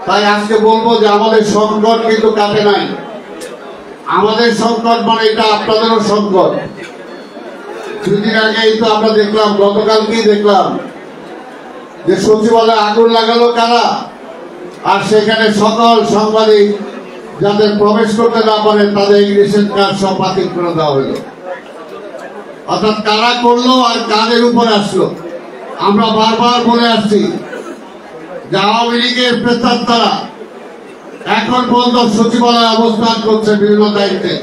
তাই আজকে বলবো যে আমাদের সংকট কিন্তু কাটে নাই। আমাদের সংকট মানে এটা আপনাদেরও সংকট। দুদিন আগেই তো আমরা দেখলাম, গতকালকেই দেখলাম যে সচিবালয়ে আগুন লাগালো কারা, আর সেখানে সকল সাংবাদিক যাদের প্রবেশ করতে না পারে তাদের ইমিগ্রেশন কার্ড সব বাতিল করে দেওয়া হলো। অর্থাৎ কারা করলো আর কাদের উপরে আসলো। আমরা বারবার বলে আসছি যে আওয়ামী লীগের প্রেতাত্মারা এখন পর্যন্ত সচিবালয়ে অবস্থান করছে বিভিন্ন দায়িত্বে।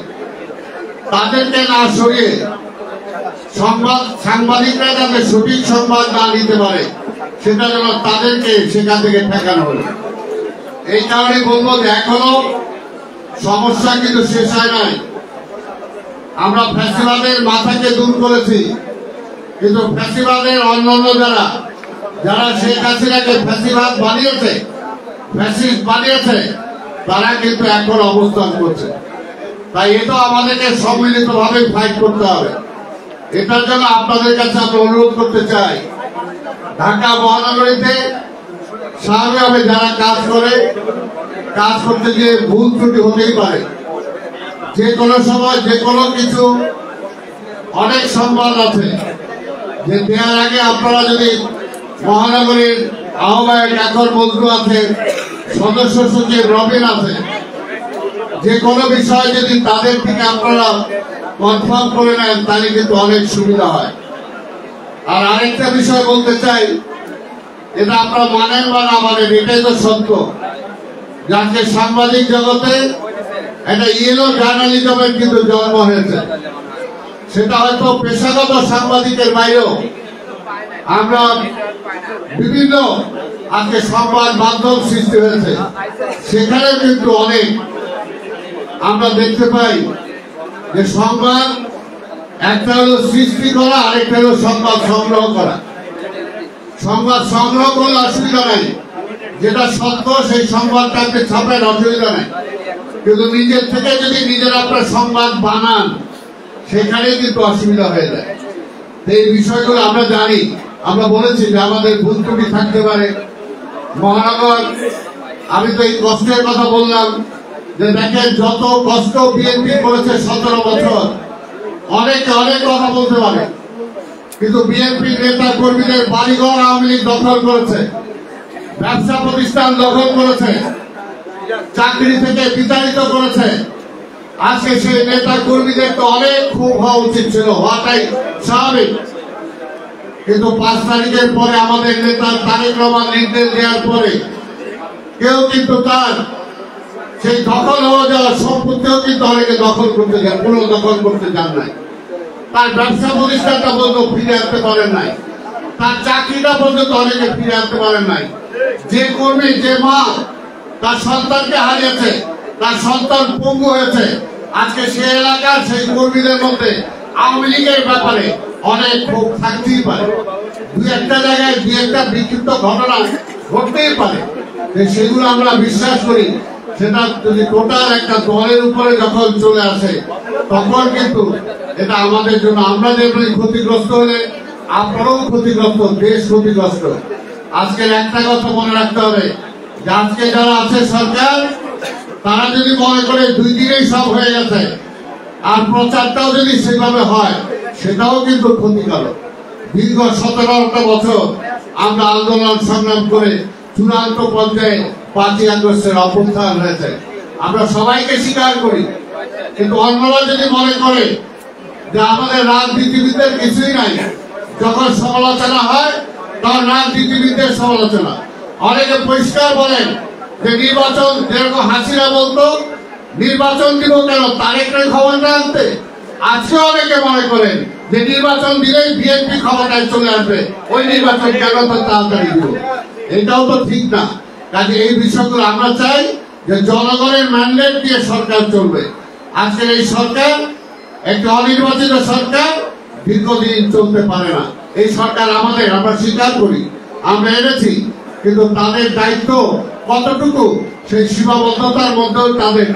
তাদেরকে না সরিয়ে সাংবাদিকরা যাতে সঠিক সংবাদ না নিতে পারে সেটা যেন তাদেরকে সেখান থেকে ঠেকানো হলো। এই কারণে বলবো যে এখনো সমস্যা কিন্তু শেষ হয় নাই। আমরা ফ্যাসিবাদের মাথাকে দূর করেছি, কিন্তু ফ্যাসিবাদের অন্যান্য যারা শেখ হাসিনাকে ফ্যাসিবাদ বানিয়েছে, ফ্যাসিস্ট বানিয়েছে, তারা কিন্তু এখন অবস্থান করছে। তাই এটা আমাদেরকে সম্মিলিতভাবে ফাইট করতে হবে। এটার জন্য আপনাদের কাছে আমরা অনুরোধ করতে চাই, ঢাকা মহানগরীতে স্বাভাবিকভাবে যারা কাজ করতে গিয়ে ভুল ত্রুটি হতেই পারে। যে কোনো সময় যে কোনো কিছু অনেক সংবাদ আছে যে দেওয়ার আগে আপনারা যদি মহানগরীর আহ্বায়ক এখন বন্ধু আছে, সদস্য সচিব রবিন আছে, যে কোনো বিষয় যদি তাদের থেকে আপনারা কনফার্ম করে নেন তাহলে কিন্তু অনেক সুবিধা হয়। আর আরেকটা বিষয় বলতে চাই, এটা আপনারা মানেন বা না মানেন, এটাই তো সত্য। যাকে সাংবাদিক জগতে একটা ইয়েলো জার্নালিজমের কিন্তু জন্ম হয়েছে। সেটা হয়তো পেশাগত সাংবাদিকের বাইরেও আমরা বিভিন্ন আজকে সংবাদ মাধ্যম সৃষ্টি হয়েছে, সেখানে কিন্তু অনেক আমরা দেখতে পাই যে সংবাদ একটা হলো সৃষ্টি করা, আরেকটা হলো সংবাদ সংগ্রহ করা। সংবাদ সংগ্রহ করলে অসুবিধা নেই, যেটা সত্য সেই সংবাদটাকে ছাপেন, অসুবিধা নেই। কিন্তু নিজের থেকে যদি নিজের আপনার সংবাদ বানান সেখানে কিন্তু অসুবিধা হয়ে যায়। এই বিষয়গুলো আমরা জানি, আমরা বলেছি যে আমাদের ভুল ত্রুটি থাকতে পারে। মহানগর, আমি তো এই কষ্টের কথা বললাম যে দেখেন যত কষ্ট বিএনপি করেছে 17 বছর, অনেকে অনেক কথা বলতে পারে, কিন্তু বিএনপি নেতা কর্মীদের বাড়িঘর আওয়ামী লীগ দখল করেছে, ব্যবসা প্রতিষ্ঠান দখল করেছে, চাকরি থেকে বিতাড়িত করেছে। আজকে সেই নেতা কর্মীদের তো অনেক খুব হওয়া উচিত ছিল, হওয়াটাই স্বাভাবিক। কিন্তু 5 তারিখের পরে আমাদের নেতা তারেক রহমান নির্দেশ দেওয়ার পরে কেউ কিন্তু তার সেই দখল হওয়া যাওয়া সম্পত্তিও কিন্তু অনেকে দখল করতে যান, পুনর্দখল করতে যান নাই। তার ব্যবসা প্রতিষ্ঠানটা পর্যন্ত ফিরে আনতে পারেন নাই, তার চাকরিটা পর্যন্ত অনেকে ফিরে আনতে পারেন নাই। যে কর্মী, যে মা তার সন্তানকে হারিয়েছে, তার সন্তান পঙ্গু হয়েছে, আজকে সে এলাকার সেই কর্মীদের মধ্যে আওয়ামী লীগের ব্যাপারে অনেক ক্ষোভ থাকতেই পারে। দুই একটা জায়গায় দুই একটা বিক্ষিপ্ত ঘটনা ঘটতেই পারে, সেগুলো আমরা বিশ্বাস করি। সেটা যদি টোটাল একটা দলের উপরে যখন চলে আসে তখন কিন্তু এটা আমাদের জন্য, আমরা যেমনি ক্ষতিগ্রস্ত হলে আপনারাও ক্ষতিগ্রস্ত, দেশ ক্ষতিগ্রস্ত। আজকের একটা কথা মনে রাখতে হবে যে আজকে যারা আছে সরকার, তারা যদি মনে করে 2 দিনেই সব হয়ে গেছে আর প্রচারটাও যদি সেভাবে হয়, সেটাও কিন্তু ক্ষতিকারক। দীর্ঘ 17টা বছর আমরা আন্দোলন সংগ্রাম করে চূড়ান্ত পর্যায়ে 5ই আগস্টের অভ্যুত্থান হয়েছে, আমরা সবাইকে স্বীকার করি। কিন্তু অন্যরা যদি মনে করে যে আমাদের রাজনীতিবিদদের কিছুই নাই, যখন সমালোচনা হয় তখন রাজনীতিবিদদের সমালোচনা। অনেকে পরিষ্কার বলেন যে নির্বাচন, যেরকম হাসিনা বলতো নির্বাচন দিব কেন, তারেকের ক্ষমতা আনতে। আজকে অনেকে মনে করেন যে নির্বাচন দিলেই বিএনপি ক্ষমতায় চলে আসবে, ওই নির্বাচন কেন তো তাড়াতাড়ি দিব। এটাও তো ঠিক না। কাজে এই বিষয়গুলো আমরা চাই যে জনগণের ম্যান্ডেট দিয়ে সরকার চলবে। আজকের এই সরকার একটা অনির্বাচিত সরকার, দীর্ঘদিন চলতে পারে না। এই সরকার আমাদের, আমরা স্বীকার করি, আমরা এনেছি, কিন্তু তাদের দায়িত্ব কতটুকু সেই সীমাবদ্ধতার মধ্যেও তাদের